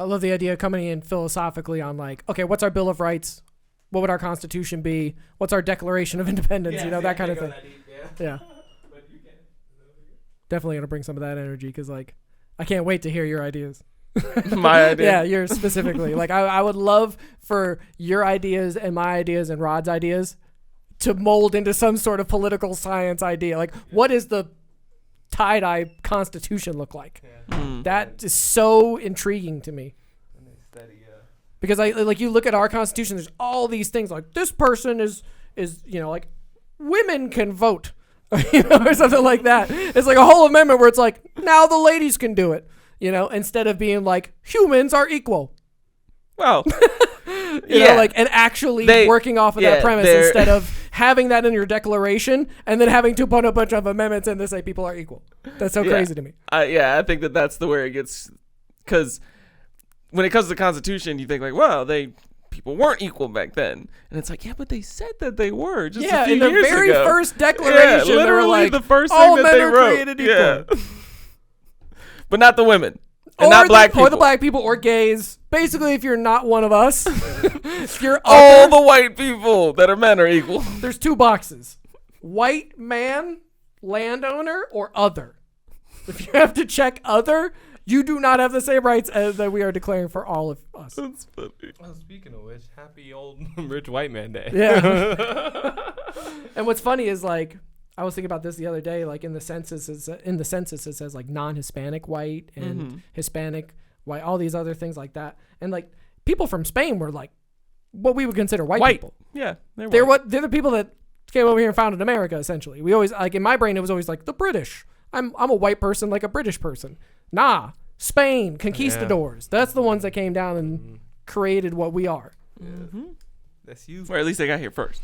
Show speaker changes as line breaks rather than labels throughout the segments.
I love the idea of coming in philosophically on like, okay, what's our Bill of Rights? What would our Constitution be? What's our Declaration of Independence? That kind of thing. Yeah. Definitely going to bring some of that energy because, like, I can't wait to hear your ideas.
My idea?
Yeah, yours specifically. Like, I would love for your ideas and my ideas and Rod's ideas to mold into some sort of political science idea. Like, what does the tie-dye Constitution look like? That is so intriguing to me. Because you look at our Constitution, there's all these things like this person is like women can vote, or something like that. It's like a whole amendment where it's like now the ladies can do it, instead of being like humans are equal.
Well,
and actually working off of that premise instead of having that in your declaration and then having to put a bunch of amendments in to say people are equal. That's so crazy to me.
I think that's the where it gets, because when it comes to the Constitution, you think like, well, people weren't equal back then, and it's like, yeah, but they said that they were just a few
in the
years
very
ago.
first declaration,
literally
they were like,
the first
all
thing that
men
they
are
wrote.
created equal.
But not the women. And
or
not black people.
Or the black people or gays. Basically, if you're not one of us, if you're
all
other,
the white people that are men are equal.
There's two boxes: white man, landowner, or other. If you have to check other, you do not have the same rights as that we are declaring for all of us.
That's funny.
Well, speaking of which, happy old rich white man day.
Yeah. And what's funny is like, I was thinking about this the other day, like in the census it says like non-Hispanic white and Hispanic white, all these other things like that. And like people from Spain were like what we would consider white people.
Yeah.
They're the people that came over here and founded America, essentially. We always, like in my brain, it was always like the British. I'm a white person like a British person. Nah, Spain, conquistadors. That's the ones that came down and created what we are.
That's you.
Or at least they got here first.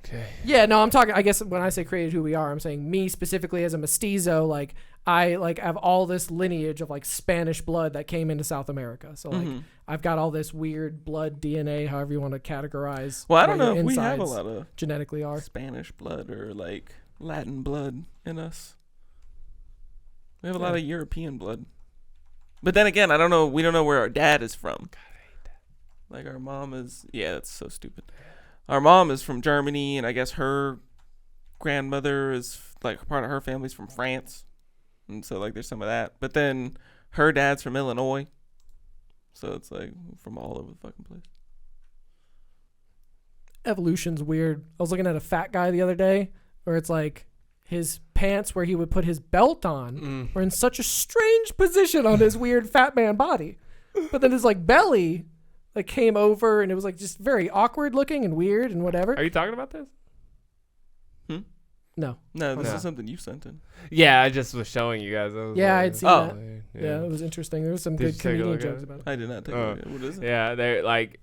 Okay.
Yeah, no, I'm talking, I guess when I say created who we are, I'm saying me specifically as a mestizo, like I like have all this lineage of like Spanish blood that came into South America. So like I've got all this weird blood DNA, however you want to categorize.
Well, I don't know if we have a lot of
genetically
Spanish blood or like Latin blood in us. We have a lot of European blood. But then again, I don't know. We don't know where our dad is from. God, I hate that. Like our mom is, that's so stupid. Our mom is from Germany, and I guess her grandmother is like part of her family's from France. And so like there's some of that. But then her dad's from Illinois. So it's like from all over the fucking place.
Evolution's weird. I was looking at a fat guy the other day where it's like his pants where he would put his belt on were in such a strange position on his weird fat man body. But then his like belly like came over and it was like just very awkward looking and weird and whatever.
Are you talking about this?
No,
this is something you sent in.
Yeah, I just was showing you guys.
I'd seen that. Yeah, it was interesting. There was some good comedian jokes about it.
I did not take a look at it. What is it?
Yeah, they're like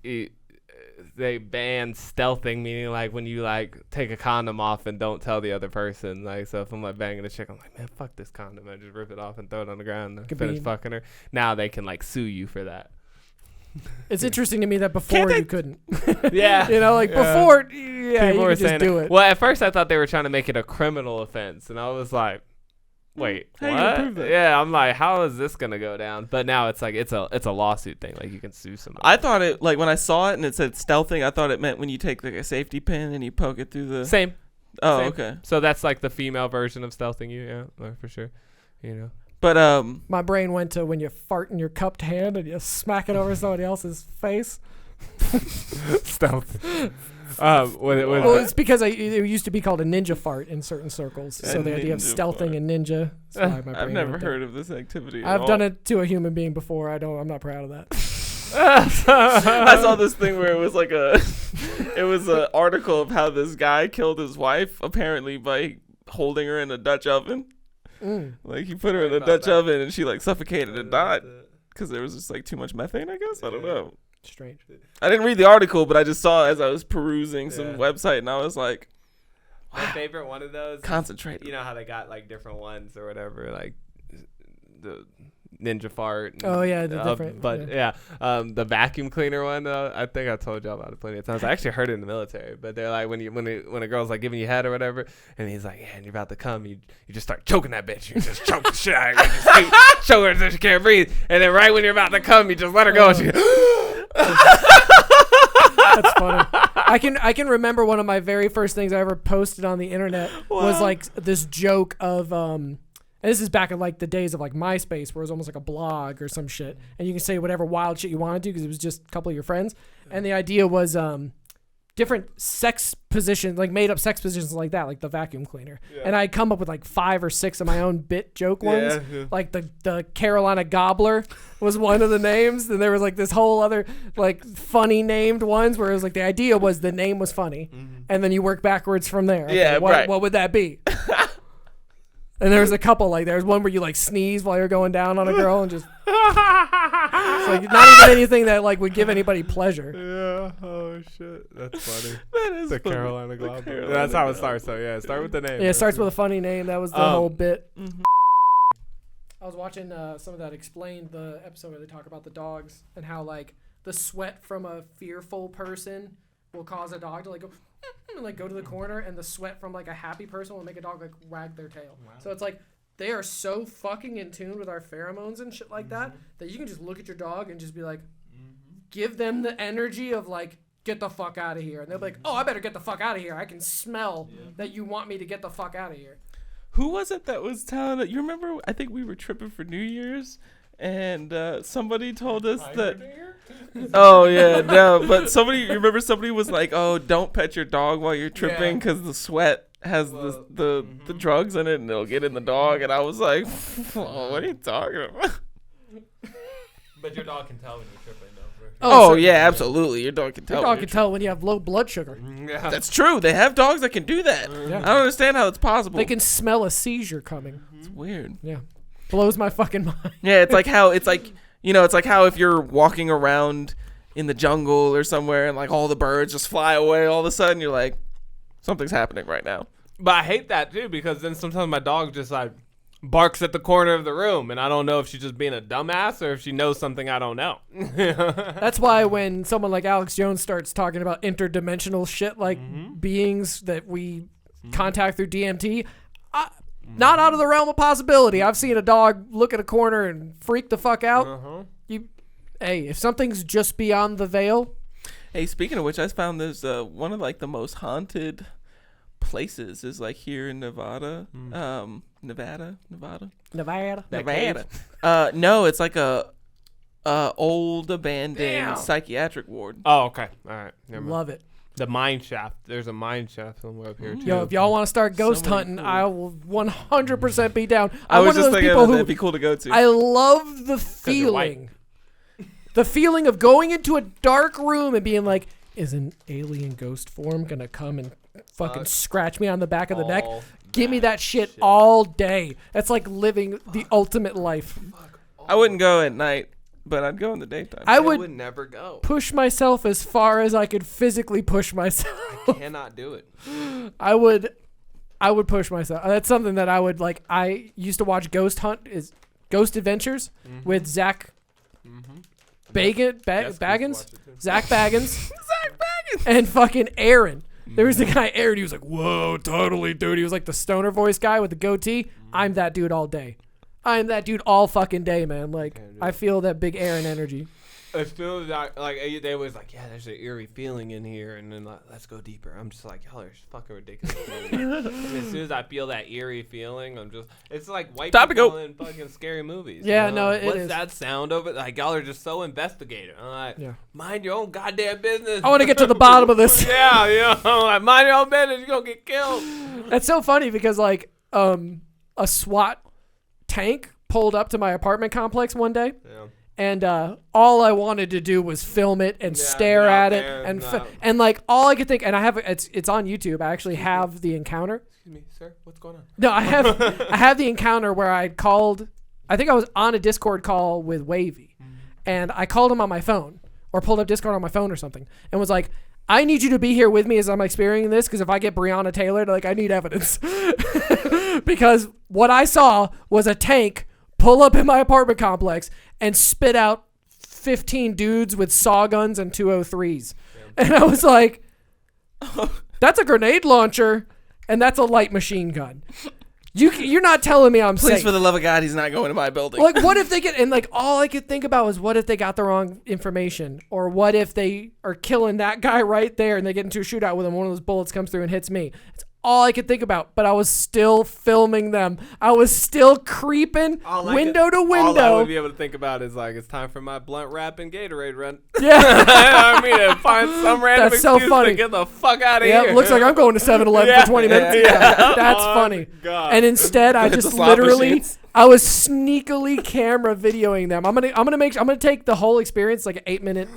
they ban stealthing, meaning like when you like take a condom off and don't tell the other person. Like, so if I'm like banging a chick, I'm like, man, fuck this condom. I just rip it off and throw it on the ground and finish fucking her. Now they can like sue you for that.
It's interesting to me that before you couldn't.
Yeah.
Before, you could just do it.
Well, at first I thought they were trying to make it a criminal offense, and I was like, wait,
how
what?
you gonna prove that?
Yeah, I'm like, how is this gonna go down? But now it's like it's a lawsuit thing. Like you can sue somebody.
I thought it, like when I saw it and it said stealthing, I thought it meant when you take like a safety pin and you poke it through the
Same.
Oh,
Same.
okay.
So that's like the female version of stealthing you, for sure.
But
my brain went to when you fart in your cupped hand and you smack it over somebody else's face.
Stealth.
It's because it used to be called a ninja fart in certain circles. So the idea of stealthing and ninja.
I've never heard of this activity.
I've done it to a human being before. I'm not proud of that.
I saw this thing where it was like it was an article of how this guy killed his wife apparently by holding her in a Dutch oven. Like he put her in a Dutch oven and she like suffocated and died because there was just like too much methane, I guess. I don't know.
Strange.
I didn't read the article, but I just saw as I was perusing some website and I was like,
wow. My favorite one of those.
Concentrate.
You know how they got like different ones or whatever, like ninja fart. And,
Oh, yeah, the different.
But the vacuum cleaner one. I think I told y'all about it plenty of times. I actually heard it in the military. But they're like when a girl's like giving you head or whatever, and he's like, yeah, and you're about to come, you just start choking that bitch. You just choke the shit out of her. You just choke her until she can't breathe, and then right when you're about to come, you just let her go. And she.
That's funny. I can remember one of my very first things I ever posted on the internet was like this joke of and this is back in like the days of like MySpace, where it was almost like a blog or some shit, and you can say whatever wild shit you wanted to because it was just a couple of your friends, and the idea was different sex positions, like made up sex positions like that, like the vacuum cleaner. Yeah. And I'd come up with like 5 or 6 of my own bit joke ones. Yeah. Like the Carolina Gobbler was one of the names. And there was like this whole other like funny named ones where it was like the idea was the name was funny. Mm-hmm. And then you work backwards from there. Okay,
yeah, right.
What would that be? And there was a couple, like there was one where you like sneeze while you're going down on a girl and just it's like not even anything that like would give anybody pleasure.
Yeah. Oh shit. That's funny.
That is
the
funny.
Carolina Gobbler. That's how it starts. So yeah, start with the name.
Yeah, it starts with a funny name. That was the whole bit.
Mm-hmm.
I was watching some of that Explained, the episode where they talk about the dogs and how like the sweat from a fearful person will cause a dog to like go and like go to the corner, and the sweat from like a happy person will make a dog like wag their tail. Wow. So it's like they are so fucking in tune with our pheromones and shit like that that you can just look at your dog and just be like, give them the energy of like, get the fuck out of here, and they'll be like, oh, I better get the fuck out of here. I can smell that you want me to get the fuck out of here.
Who was it that was telling it? You remember? I think we were tripping for New Year's, and somebody told us that. Oh yeah, no, but you remember somebody was like, "Oh, don't pet your dog while you're tripping because the sweat has the drugs in it and it'll get in the dog." And I was like, oh, "What are you talking about?"
But your dog can tell when you're tripping, though.
Oh yeah, absolutely. Your dog can tell.
Your dog can tell when you have low blood sugar.
Yeah.
That's true. They have dogs that can do that. Yeah. I don't understand how it's possible.
They can smell a seizure coming.
It's weird.
Yeah, blows my fucking mind.
Yeah, it's like how it's like how if you're walking around in the jungle or somewhere and like all the birds just fly away all of a sudden, you're like, something's happening right now.
But I hate that too, because then sometimes my dog just like barks at the corner of the room, and I don't know if she's just being a dumbass or if she knows something I don't know.
That's why when someone like Alex Jones starts talking about interdimensional shit, like beings that we contact through DMT, not out of the realm of possibility. I've seen a dog look at a corner and freak the fuck out. Hey, if something's just beyond the veil.
Hey, speaking of which, I found there's one of like the most haunted places is like here in Nevada. Nevada. No, it's like a old abandoned psychiatric ward.
Oh, okay. All right.
Love it.
The mine shaft. There's a mine shaft somewhere up here too.
Yo, if y'all want to start ghost hunting, cool. I will 100% be down.
I was just thinking that'd be cool to go to.
I love the feeling. The feeling of going into a dark room and being like, is an alien ghost form going to come and fucking scratch me on the back of the neck? Give me that shit all day. That's like living the ultimate life.
I wouldn't go at night, but I'd go in the daytime.
I would
never go.
Push myself as far as I could physically push myself.
I cannot do it.
I would push myself. That's something that I would like. I used to watch Ghost Adventures with Zach Baggins, Zach Baggins, and fucking Aaron. There was the guy Aaron. He was like, "Whoa, totally, dude." He was like the stoner voice guy with the goatee. I'm that dude all day. I'm that dude all fucking day, man. Like, I feel that big Aaron energy.
As soon as they was like, yeah, there's an eerie feeling in here, and then like, let's go deeper. I'm just like, y'all are fucking ridiculous. And as soon as I feel that eerie feeling, it's like white people in fucking scary movies.
Yeah,
you know?
No, it
What's
is.
that sound of it? Like, y'all are just so investigative. I'm like, mind your own goddamn business.
I want to get to the bottom of this.
Yeah, like, mind your own business. You're going to get killed.
That's so funny because, like, a SWAT tank pulled up to my apartment complex one day. Yeah. And all I wanted to do was film it and stare at it, and like all I could think, and I have it's on YouTube. I actually have the encounter.
Excuse me, sir. What's going on?
No, I have the encounter where I called. I think I was on a Discord call with Wavy, and I called him on my phone or pulled up Discord on my phone or something, and was like, "I need you to be here with me as I'm experiencing this, because if I get Breonna Taylor, like I need evidence," because what I saw was a tank pull up in my apartment complex and spit out 15 dudes with saw guns and 203s. And I was like, that's a grenade launcher and that's a light machine gun. You're not telling me I'm
Please,
safe.
for the love of God, he's not going to my building.
Like, what if they get, and like, all I could think about was what if they got the wrong information? Or what if they are killing that guy right there and they get into a shootout with him, one of those bullets comes through and hits me. It's all I could think about, but I was still filming them. I was still creeping window to window.
All I would be able to think about is like, it's time for my blunt wrap and Gatorade run.
Yeah.
I mean, and find some random
That's so
excuse
funny.
to get the fuck out of
Yeah,
here.
looks like I'm going to 7-Eleven for 20 minutes. Yeah, that's
Oh,
funny.
God.
And instead, I
Hit the
just
slot
literally,
machines.
I was sneakily camera videoing them. I'm gonna take the whole experience, like an 8-minute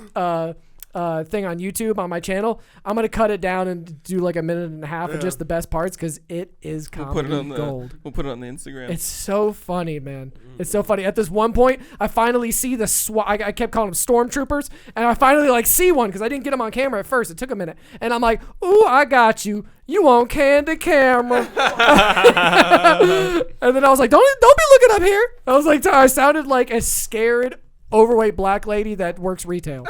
thing on YouTube on my channel. I'm gonna cut it down and do like a minute and a half of just the best parts because it is comedy gold.
We'll put it on the Instagram.
It's so funny, man. It's so funny. At this one point, I finally see the SWAT. I kept calling them stormtroopers, and I finally like see one because I didn't get them on camera at first. It took a minute, and I'm like, "Ooh, I got you. You on candid camera." And then I was like, "Don't be looking up here." I was like, I sounded like a scared, overweight black lady that works retail.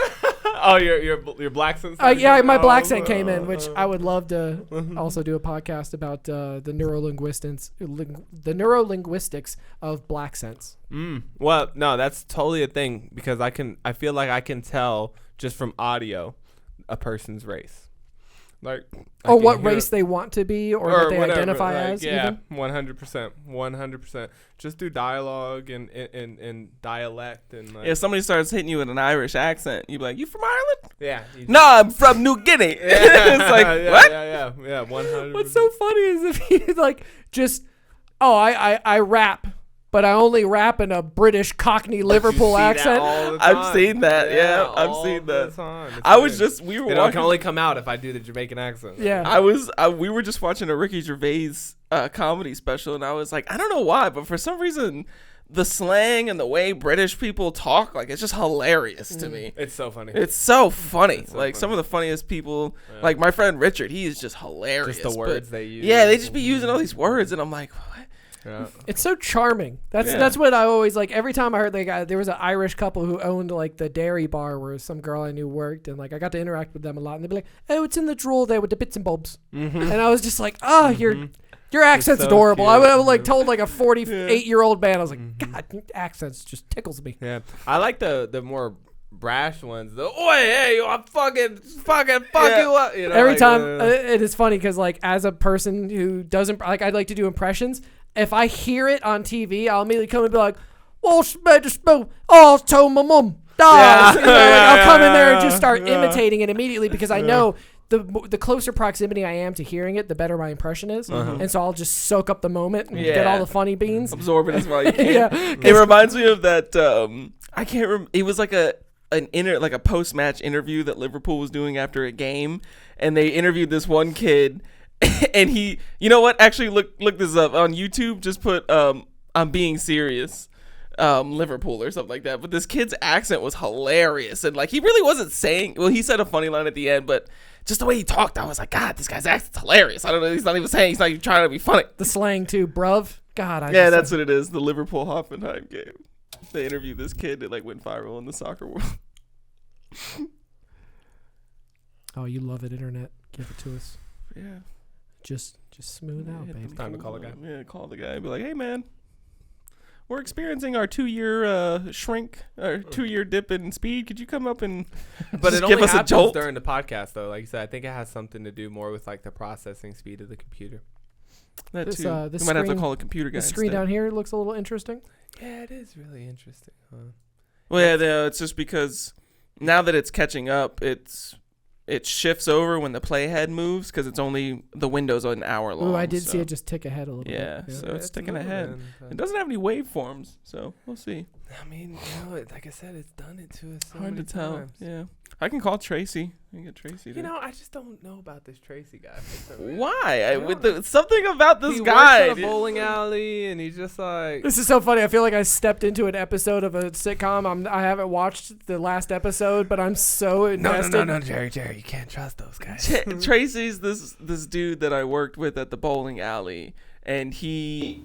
Oh, your black sense.
Yeah, my black scent came in, which I would love to also do a podcast about the neurolinguistics of black sense.
Well, no, that's totally a thing because I feel like I can tell just from audio a person's race. Like,
Or what race they want to be or that they
whatever,
identify
like,
as.
Yeah,
even.
100%. Just do dialogue and dialect and like.
If somebody starts hitting you with an Irish accent, you'd be like, "You from Ireland?"
Yeah.
No, I'm from New Guinea. It's like, what?
Yeah, 100%.
What's so funny is if he like just, I rap, but I only rap in a British Cockney Liverpool accent.
I've seen that. Yeah, I've seen that. We were
It
watching.
can only come out if I do the Jamaican accent.
Yeah.
We were just watching a Ricky Gervais comedy special, and I was like, I don't know why, but for some reason, the slang and the way British people talk, like, it's just hilarious to me.
It's so funny.
It's so funny.
It's so
like
funny.
some of the funniest people, like my friend Richard, he is just hilarious.
Just the words they use.
Yeah, they just be using all these words, and I'm like, what?
Yeah.
It's so charming. That's what I always like. Every time I heard there was an Irish couple who owned like the dairy bar where some girl I knew worked, and like I got to interact with them a lot, and they'd be like, "Oh, it's in the drawer there with the bits and bobs," and I was just like, "Oh, your accent's
so
adorable."
cute.
I like told like a 48-year-old man, I was like, "God, your accents just tickles me."
Yeah, I like the more brash ones. The "Oi, hey, I'm fucking fuck you up." You know,
Every
like,
time it is funny because like as a person who doesn't like, I'd like to do impressions. If I hear it on TV, I'll immediately come and be like, "Well, I'll tell my mum."
Yeah.
You know, like, I'll come in there and just start imitating it immediately because I know the closer proximity I am to hearing it, the better my impression is, and so I'll just soak up the moment and get all the funny beans.
Absorb it as well you can.
Yeah.
It reminds me of that. I can't remember. It was like a post-match interview that Liverpool was doing after a game, and they interviewed this one kid. And he, you know what? Actually, look this up on YouTube. Just put "I'm being serious," Liverpool or something like that. But this kid's accent was hilarious, and like he really wasn't saying. Well, he said a funny line at the end, but just the way he talked, I was like, God, this guy's accent's hilarious. I don't know. He's not even saying. He's not even trying to be funny.
The slang too, bruv. God,
That's what it is. The Liverpool Hoffenheim game. They interviewed this kid that like went viral in the soccer world.
Oh, you love it, internet. Give it to us.
Yeah.
Just smooth out, baby.
It's time to call the guy.
Yeah, call the guy. Be like, hey, man, we're experiencing our 2-year shrink, our 2-year dip in speed. Could you come up and
But
just
it
give
only
us a
happens
jolt?
during the podcast, though. Like you said, I think it has something to do more with like the processing speed of the computer.
That
This,
too.
the
We might have to
screen-
call a computer guy
The screen
instead.
down here looks a little interesting.
Yeah, it is really interesting. Huh?
Well, yeah, it's just because now that it's catching up, it shifts over when the playhead moves because it's only the window's an hour long.
Ooh, I did
so.
see it just tick ahead a little
Yeah,
bit.
so it's ticking
moving,
ahead. It doesn't have any waveforms, so we'll see.
I mean, like I said, it's done it to us so
Hard
many
to tell.
times.
Yeah, I can call Tracy. I can get Tracy.
You know, I just don't know about this Tracy guy.
Why? Something about this
he
guy.
works at a bowling alley, and he's just like.
This is so funny. I feel like I stepped into an episode of a sitcom. I haven't watched the last episode, but I'm so invested.
No, Jerry, you can't trust those guys.
Tracy's this dude that I worked with at the bowling alley, and he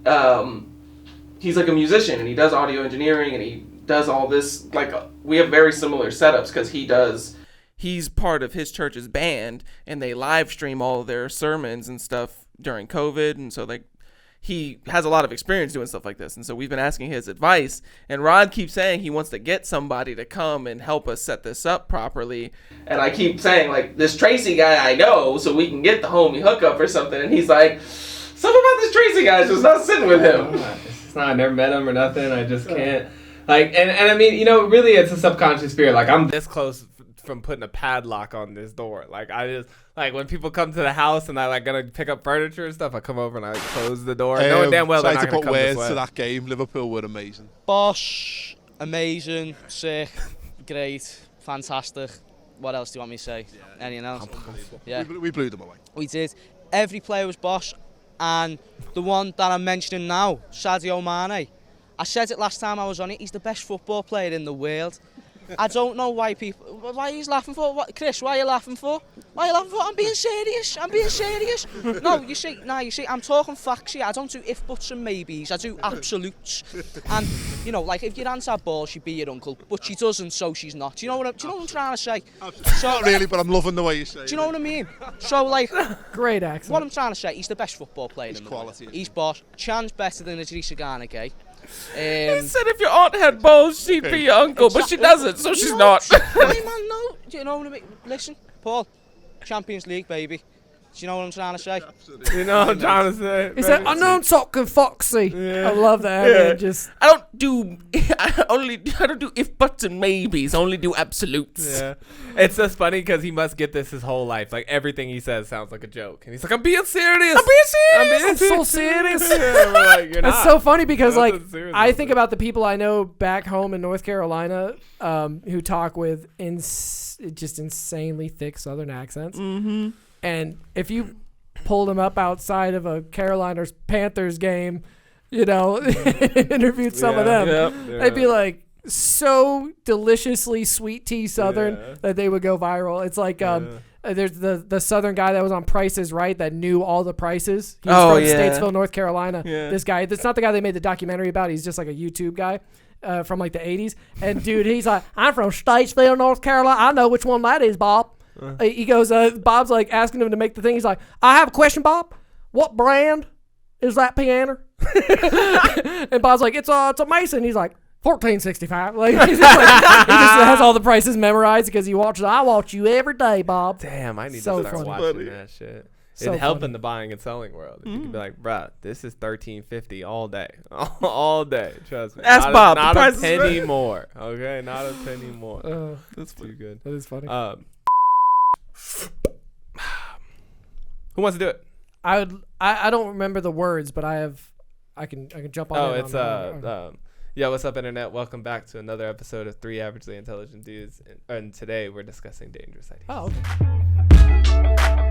he's like a musician and he does audio engineering and he does all this. Like, we have very similar setups because he's part of his church's band and they live stream all of their sermons and stuff during COVID. And so like he has a lot of experience doing stuff like this. And so we've been asking his advice, and Rod keeps saying he wants to get somebody to come and help us set this up properly. And I keep saying, like, this Tracy guy I know, so we can get the homie hookup or something. And he's like, something about this Tracy guy is just not sitting with him.
It's not, I never met him or nothing. I just can't. Like, and I mean, you know, really it's a subconscious fear. Like, I'm this close from putting a padlock on this door. Like, I just, like, when people come to the house and I like gonna pick up furniture and stuff, I come over and I close the door, knowing damn well they're not gonna come this way.
To that game, Liverpool were amazing.
Bosh, amazing, sick, great, fantastic. What else do you want me to say? Yeah. Anything else? Yeah,
we blew them away.
We did. Every player was Bosh, and the one that I'm mentioning now, Sadio Mane. I said it last time I was on it. He's the best football player in the world. I don't know why he's laughing for. What, Chris, why are you laughing for? Why are you laughing for? I'm being serious. No, you see, I'm talking facts here. I don't do if, buts and maybes. I do absolutes. And, you know, like, if your aunt had balls, she'd be your uncle. But she doesn't, so she's not. Do you know what I'm trying to say? So,
not really, but I'm loving the way you say it.
Do you know what I mean? So, like...
Great accent.
What I'm trying to say, he's the best football player in the
quality.
world. He's Bosh. Chan's better than Idrissa Gana Gueye.
He said if your aunt had balls, she'd be your uncle, but she doesn't, so she's not.
Hey man, no. Do you know what I mean? Listen, Paul, Champions League, baby. Do you know what I'm trying to say?
You know what I'm trying to say?
He said, I know I'm talking foxy.
Yeah.
I love that.
Yeah.
Man, just
I don't do if, buts, and maybes. I only do absolutes.
Yeah. It's just funny because he must get this his whole life. Like, everything he says sounds like a joke. And he's like, I'm being serious.
I'm so serious.
Yeah, we're like, you're
It's
not.
so funny because, like,
Serious
I
about
think
it.
about the people I know back home in North Carolina who talk with just insanely thick Southern accents.
Mm-hmm.
And if you pulled them up outside of a Carolina Panthers game, you know, interviewed some of them, they'd be like so deliciously sweet tea Southern that they would go viral. It's like there's the Southern guy that was on Price is Right that knew all the prices. He's from Statesville, North Carolina. Yeah. This guy, that's not the guy they made the documentary about. He's just like a YouTube guy. From like the 80s. And dude, he's like, I'm from Statesville, North Carolina. I know which one that is, Bob. He goes, Bob's like asking him to make the thing. He's like, I have a question, Bob. What brand is that piano? And Bob's like, it's a Mason. He's like, 1465. Like, he just has all the prices memorized because he watches. I watch you every day, Bob.
Damn, I need
So
to start
funny.
watching that shit.
So
It'd help
funny.
in the buying and selling world. If you could be like, bruh, this is $13.50 all day. All day. Trust me.
Ask
not
Bob.
Not
The
a
price is
penny
right.
more. Okay? Not a penny more.
That's
too good.
That is funny.
Who wants to do it?
I don't remember the words, but I can jump on.
Oh,
it
it's yeah, what's up, internet? Welcome back to another episode of Three Averagely Intelligent Dudes, and today we're discussing dangerous ideas.
Oh, okay.